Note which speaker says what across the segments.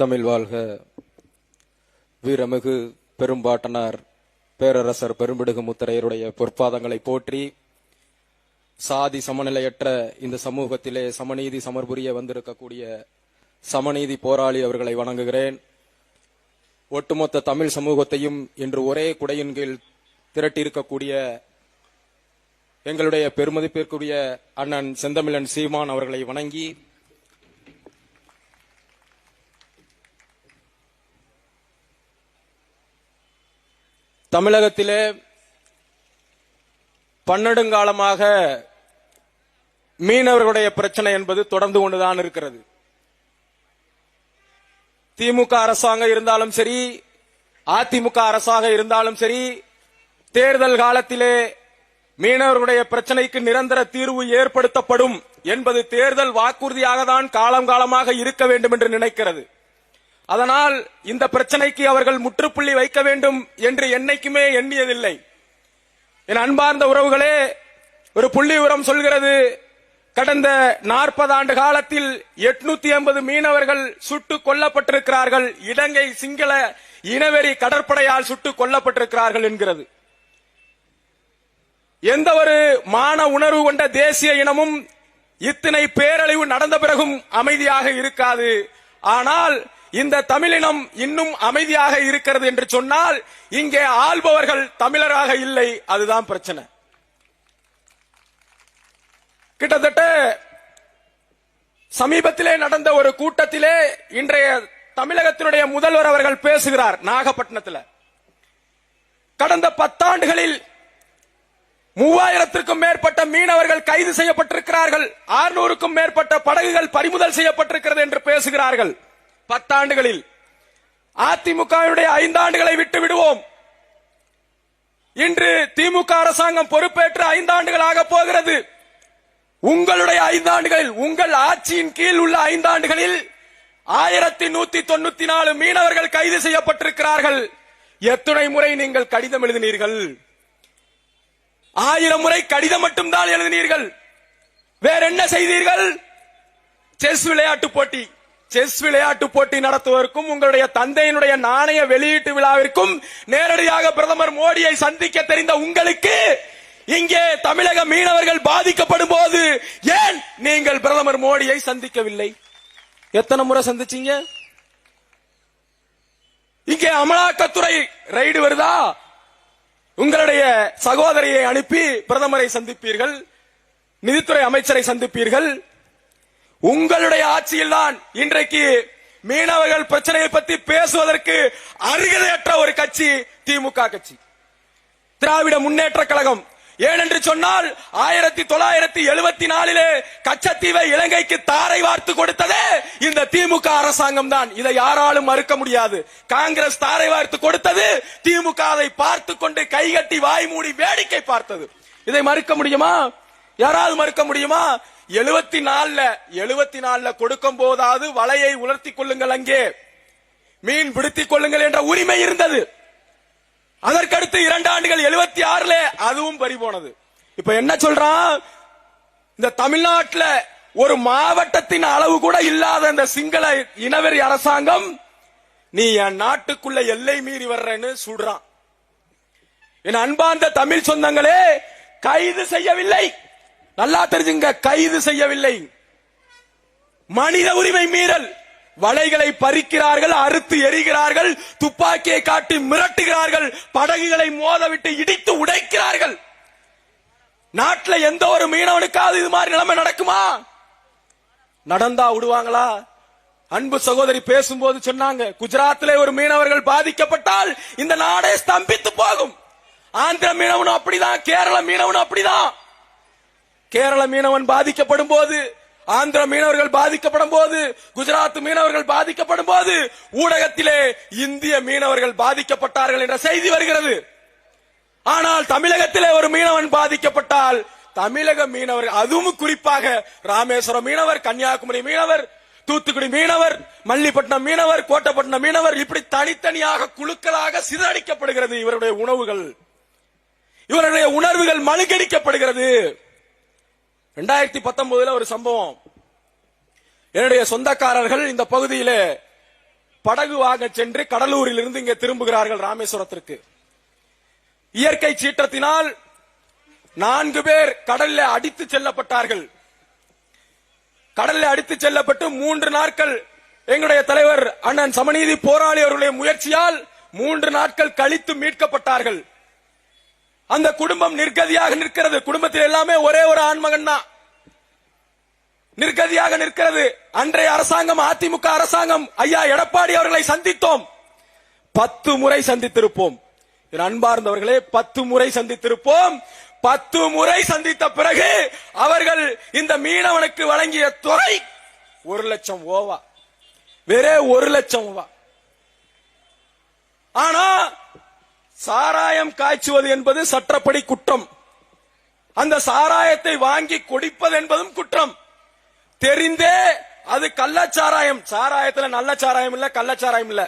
Speaker 1: தமிழ் வாழ்க. வீரமிகு பெரும்பாட்டனார் பேரரசர் பெரும்பிடுகு முத்தரையருடைய பொற்பாதங்களை போற்றி சாதி சமநிலையற்ற இந்த சமூகத்திலே சமநீதி சமர்புரிய வந்திருக்கக்கூடிய சமநீதி போராளி அவர்களை வணங்குகிறேன். ஒட்டுமொத்த தமிழ் சமூகத்தையும் இன்று ஒரே குடையின் கீழ் திரட்டியிருக்கக்கூடிய எங்களுடைய பெருமதிப்பிற்குரிய அண்ணன் செந்தமிழன் சீமான் அவர்களை வணங்கி தமிழகத்திலே பன்னெடுங்காலமாக மீனவர்களுடைய பிரச்சனை என்பது தொடர்ந்து கொண்டுதான் இருக்கிறது. திமுக அரசாங்கம் இருந்தாலும் சரி, அதிமுக அரசாக இருந்தாலும் சரி, தேர்தல் காலத்திலே மீனவர்களுடைய பிரச்சனைக்கு நிரந்தர தீர்வு ஏற்படுத்தப்படும் என்பது தேர்தல் வாக்குறுதியாக தான் காலம் காலமாக இருக்க வேண்டும் என்று நினைக்கிறது. அதனால் இந்த பிரச்சனைக்கு அவர்கள் முற்றுப்புள்ளி வைக்க வேண்டும் என்று என்னைக்குமே எண்ணியதில்லை. என் அன்பார்ந்த உறவுகளே, ஒரு புள்ளி உரம் சொல்கிறது, கடந்த 40 ஆண்டு காலத்தில் 880 மீனவர்கள் சுட்டுக் கொல்லப்பட்டிருக்கிறார்கள். இலங்கை சிங்கள இனவெறி கடற்படையால் சுட்டுக் கொல்லப்பட்டிருக்கிறார்கள் என்கிறது. எந்த ஒரு மான உணர்வு கொண்ட தேசிய இனமும் இத்தனை பேரழிவு நடந்த பிறகும் அமைதியாக இருக்காது. ஆனால் இந்த தமிழினம் இன்னும் அமைதியாக இருக்கிறது என்று சொன்னால் இங்கே ஆள்பவர்கள் தமிழராக இல்லை. அதுதான் பிரச்சனை. கிட்டத்தட்ட சமீபத்திலே நடந்த ஒரு கூட்டத்திலே இன்றைய தமிழகத்தினுடைய முதல்வர் அவர்கள் பேசுகிறார். நாகப்பட்டினத்தில் கடந்த 10 ஆண்டுகளில் 3000க்கும் மேற்பட்ட மீனவர்கள் கைது செய்யப்பட்டிருக்கிறார்கள். 600க்கும் மேற்பட்ட படகுகள் பறிமுதல் செய்யப்பட்டிருக்கிறது என்று பேசுகிறார்கள். 10 ஆண்டுகளில் அதிமுகவினுடைய 5 ஆண்டுகளை விட்டு விடுவோம். இன்று திமுக அரசாங்கம் பொறுப்பேற்று 5 ஆண்டுகளாக போகிறது. உங்களுடைய 5 ஆண்டுகளில், உங்கள் ஆட்சியின் கீழ் உள்ள 5 ஆண்டுகளில் 1194 மீனவர்கள் கைது செய்யப்பட்டிருக்கிறார்கள். எத்தனை முறை நீங்கள் கடிதம் எழுதினீர்கள்? 1000 முறை கடிதம் மட்டும்தான் எழுதினீர்கள். வேற என்ன செய்தீர்கள்? செஸ் விளையாட்டு போட்டி நடத்துவதற்கும் உங்களுடைய தந்தையினுடைய நாணய வெளியீட்டு விழாவிற்கும் நேரடியாக பிரதமர் மோடியை சந்திக்க தெரிந்த உங்களுக்கு இங்கே தமிழக மீனவர்கள் பாதிக்கப்படும் போது ஏன் நீங்கள் பிரதமர் மோடியை சந்திக்கவில்லை? எத்தனை முறை சந்திச்சீங்க? இங்கே அமலாக்கத்துறை ரைடு வருதா? உங்களுடைய சகோதரியை அனுப்பி பிரதமரை சந்திப்பீர்கள், நிதித்துறை அமைச்சரை சந்திப்பீர்கள். உங்களுடைய ஆட்சியில் தான் இன்றைக்கு மீனவர்கள் பிரச்சனையை பற்றி பேசுவதற்கு அருகதையற்ற ஒரு கட்சி திமுக கட்சி, திராவிட முன்னேற்ற கழகம். ஏனென்று சொன்னால் 1974 கச்சத்தீவை இலங்கைக்கு தாரை வார்த்து கொடுத்ததே இந்த திமுக அரசாங்கம் தான். இதை யாராலும் மறுக்க முடியாது. காங்கிரஸ் தாரை வார்த்து கொடுத்தது, திமுக அதை பார்த்து கொண்டு கைகட்டி வாய் மூடி வேடிக்கை பார்த்தது. இதை மறுக்க முடியுமா? யாராவது மறுக்க முடியுமா? 74 கொடுக்கும் போதாவது வலையை உலர்த்திக் கொள்ளுங்கள், அங்கே மீன் பிடித்துக் கொள்ளுங்கள் என்ற உரிமை இருந்தது. அதற்கடுத்து 2 ஆண்டுகள் 76 அதுவும் பறிபோனது. இப்ப என்ன சொல்றான்? இந்த தமிழ்நாட்டில் ஒரு மாவட்டத்தின் அளவு கூட இல்லாத இந்த சிங்கள இனவெறி அரசாங்கம் நீ என் நாட்டுக்குள்ள எல்லை மீறி வர்றேன்னு சொல்றான். என் அன்பார்ந்த தமிழ் சொந்தங்களே, கைது செய்யவில்லை, நல்லா தெரிஞ்சுங்க, கைது செய்யவில்லை. மனித உரிமை மீறல். வலைகளை பறிக்கிறார்கள், அறுத்து எரிகிறார்கள், துப்பாக்கியை காட்டி மிரட்டுகிறார்கள், படகுகளை மோதவிட்டு இடித்து உடைக்கிறார்கள். நாட்டில் எந்த ஒரு மீனவனுக்காவது இது மாதிரி நிலைமை நடக்குமா? நடந்தா விடுவாங்களா? அன்பு சகோதரி பேசும்போது சொன்னாங்க, குஜராத்திலே ஒரு மீனவர்கள் பாதிக்கப்பட்டால் இந்த நாடே ஸ்தம்பித்து போகும். ஆந்திர மீனவனும் அப்படிதான், கேரள மீனவனும் அப்படிதான். கேரள மீனவன் பாதிக்கப்படும் போது, ஆந்திர மீனவர்கள் பாதிக்கப்படும் போது, குஜராத் மீனவர்கள் பாதிக்கப்படும் போது ஊடகத்திலே இந்திய மீனவர்கள் பாதிக்கப்பட்டார்கள் என்ற செய்தி வருகிறது. ஆனால் தமிழகத்திலே ஒரு மீனவன் பாதிக்கப்பட்டால் தமிழக மீனவர்கள், அதுவும் குறிப்பாக ராமேஸ்வரம் மீனவர், கன்னியாகுமரி மீனவர், தூத்துக்குடி மீனவர், மல்லிப்பட்டினம் மீனவர், கோட்டப்பட்டினம் மீனவர், இப்படி தனித்தனியாக குழுக்களாக சிதறடிக்கப்படுகிறது. இவருடைய உணவுகள், இவருடைய உணர்வுகள் மழுங்கடிக்கப்படுகிறது. 2019 ஒரு சம்பவம். என்னுடைய சொந்தக்காரர்கள் இந்த பகுதியிலே படகு வாங்க சென்று கடலூரில் இருந்து இங்கே திரும்புகிறார்கள் ராமேஸ்வரத்திற்கு. இயற்கை சீற்றத்தினால் 4 பேர் கடல்ல அடித்து செல்லப்பட்டார்கள். கடல்ல அடித்து செல்லப்பட்டு 3 நாட்கள் எங்களுடைய தலைவர் அண்ணன் சமநீதி போராளி அவர்களுடைய முயற்சியால் 3 நாட்கள் கழித்து மீட்கப்பட்டார்கள். அந்த குடும்பம் நிர்கதியாக நிற்கிறது. குடும்பத்தில் எல்லாமே ஒரே ஒரு ஆண்மகன் தான். நிர்கதியாக நிற்கிறது. அன்றைய அரசாங்கம், அதிமுக அரசாங்கம், ஐயா எடப்பாடி அவர்களை சந்தித்தோம். 10 முறை சந்தித்திருப்போம். அன்பார்ந்தவர்களே, 10 முறை சந்தித்திருப்போம். 10 முறை சந்தித்த பிறகு அவர்கள் இந்த மீனவனுக்கு வழங்கிய தொகை 1 லட்சம் ஓவா, வேறே 1 லட்சம் ஓவா. ஆனா சாராயம் காய்ச்சுவது என்பது சட்டப்படி குற்றம். அந்த சாராயத்தை வாங்கி குடிப்பது என்பதும் குற்றம். தெரிந்தே அது கள்ளச்சாராயம். சாராயத்துல நல்ல சாராயம் இல்ல, கள்ளச்சாராயம் இல்ல,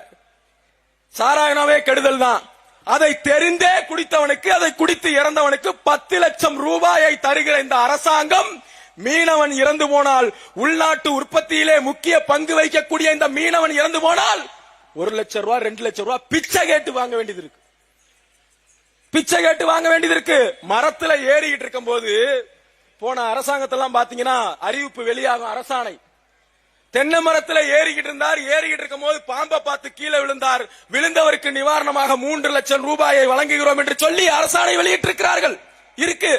Speaker 1: சாராயனாவே கெடுதல் தான். அதை தெரிந்தே குடித்தவனுக்கு, அதை குடித்து இறந்தவனுக்கு 10 லட்சம் ரூபாயை தருகிற இந்த அரசாங்கம், மீனவன் இறந்து போனால், உள்நாட்டு உற்பத்தியிலே முக்கிய பங்கு வகிக்கக்கூடிய இந்த மீனவன் இறந்து போனால் 1 லட்சம் ரூபாய் 2 லட்சம் ரூபாய் பிச்சை கேட்டு வாங்க வேண்டியது இருக்கு. பிச்சை கேட்டு வாங்க வேண்டியது இருக்கு. மரத்துல ஏறிக்கிட்டு இருக்கும் போது போன அரசாங்கத்தெல்லாம் பாத்தீங்கன்னா அறிவிப்பு வெளியாகும், அரசாணை. தென்னை மரத்துல ஏறிக்கிட்டு இருந்தார். ஏறிக்கிட்டு இருக்கும் போது பாம்பை பார்த்து கீழே விழுந்தார். விழுந்தவருக்கு நிவாரணமாக 3 லட்சம் ரூபாயை வழங்குகிறோம் என்று சொல்லி அரசாணை வெளியிட்டிருக்கிறார்கள். இருக்கு.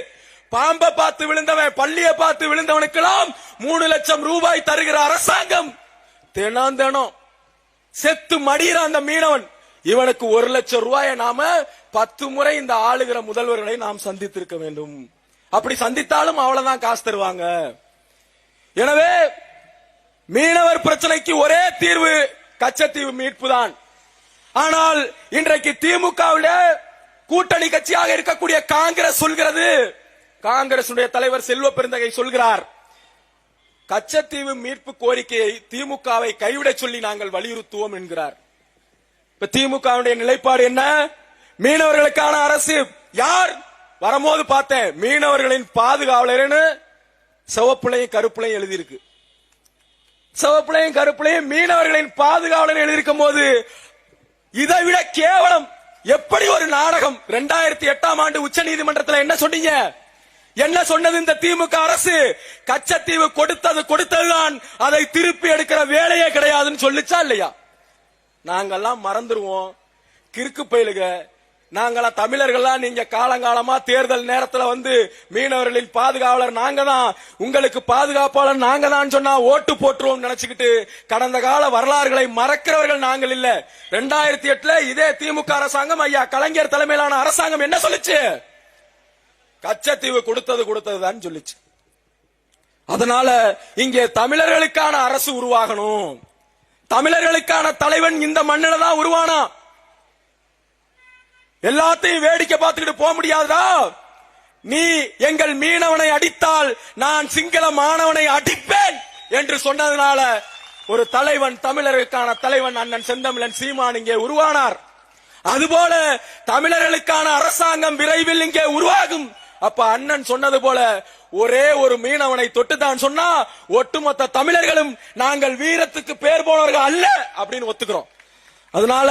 Speaker 1: பாம்பை பார்த்து விழுந்தவன், பள்ளியை பார்த்து விழுந்தவனுக்கெல்லாம் 3 லட்சம் ரூபாய் தருகிற அரசாங்கம். தினம் செத்து மடிகிற அந்த மீனவன், இவனுக்கு 1 லட்சம் ரூபாயை நாம 10 முறை இந்த ஆளுகிற முதல்வர்களை நாம் சந்தித்திருக்க வேண்டும். அப்படி சந்தித்தாலும் அவ்வளவுதான் காசு தருவாங்க. எனவே மீனவர் பிரச்சனைக்கு ஒரே தீர்வு கச்சத்தீவு மீட்பு தான். ஆனால் இன்றைக்கு திமுகவுடைய கூட்டணி கட்சியாக இருக்கக்கூடிய காங்கிரஸ் சொல்கிறது, காங்கிரஸ் தலைவர் செல்வ பெருந்தகை சொல்கிறார், கச்சத்தீவு மீட்பு கோரிக்கையை திமுகவை கைவிட சொல்லி நாங்கள் வலியுறுத்துவோம் என்கிறார். இப்ப திமுகவுடைய நிலைப்பாடு என்ன? மீனவர்களுக்கான அரசு. யார் வரும்போது பார்த்தேன், மீனவர்களின் பாதுகாவலர்னு சிவப்புலையும் கருப்புலையும் எழுதியிருக்கு. சிவப்புலையும் கருப்புலையும் மீனவர்களின் பாதுகாவலர் எழுதியிருக்கும் போது இதை விட கேவலம் எப்படி ஒரு நாடகம். 2008ஆம் ஆண்டு உச்ச நீதிமன்றத்தில் என்ன சொன்னீங்க? என்ன சொன்னது இந்த திமுக அரசு? கச்சத்தீவு கொடுத்ததுதான், அதை திருப்பி எடுக்கிற வேலையே கிடையாதுன்னு சொல்லிச்சா இல்லையா? நாங்கெல்லாம் மறந்துருவோம். கிறுக்கு பயிலுக நாங்களாம் தமிழர்கள்லாம். நீங்க காலங்காலமா தேர்தல் நேரத்தில் வந்து மீனவர்களின் பாதுகாவலர் நாங்க தான், உங்களுக்கு பாதுகாப்பாளர் நாங்க தான் சொன்னா ஓட்டு போட்டுருவோம் நினைச்சுக்கிட்டு கடந்த கால வரலாறுகளை மறக்கிறவர்கள் நாங்கள் இல்ல. 2008 இதே திமுக அரசாங்கம், ஐயா கலைஞர் தலைமையிலான அரசாங்கம் என்ன சொல்லுச்சு? கச்சத்தீவு கொடுத்ததுதான் சொல்லிச்சு. அதனால இங்கே தமிழர்களுக்கான அரசு உருவாகணும். தமிழர்களுக்கான தலைவன் இந்த மண்ணில தான் உருவானா. எல்லாத்தையும் வேடிக்கை பார்த்துக்கிட்டு போக முடியாதா? நீ எங்கள் மீனவனை அடித்தால் நான் சிங்கள மாணவனை அடிப்பேன் என்று சொன்னதுனால ஒரு தலைவன், தமிழர்களுக்கான தலைவன் அண்ணன் செந்தமிழன் சீமான் இங்கே உருவானார். அதுபோல தமிழர்களுக்கான அரசாங்கம் விரைவில் இங்கே உருவாகும். அப்ப அண்ணன் சொன்னது போல ஒரே ஒரு மீனவனை தொட்டுதான் சொன்னா ஒட்டுமொத்த தமிழர்களும் நாங்கள் வீரத்துக்கு பேர் போனவர்கள் அல்ல அப்படின்னு ஒத்துக்கிறோம். அதனால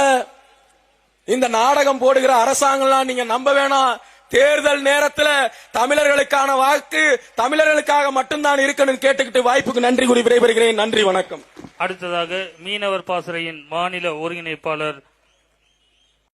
Speaker 1: இந்த நாடகம் போடுகிற அரசாங்கம் நீங்க நம்ப வேணாம். தேர்தல் நேரத்தில் தமிழர்களுக்கான வாக்கு தமிழர்களுக்காக மட்டும்தான் இருக்கணும் கேட்டுக்கிட்டு வாய்ப்புக்கு நன்றி கூறி விடைபெறுகிறேன். நன்றி, வணக்கம்.
Speaker 2: அடுத்ததாக மீனவர் பாசறையின் மாநில ஒருங்கிணைப்பாளர்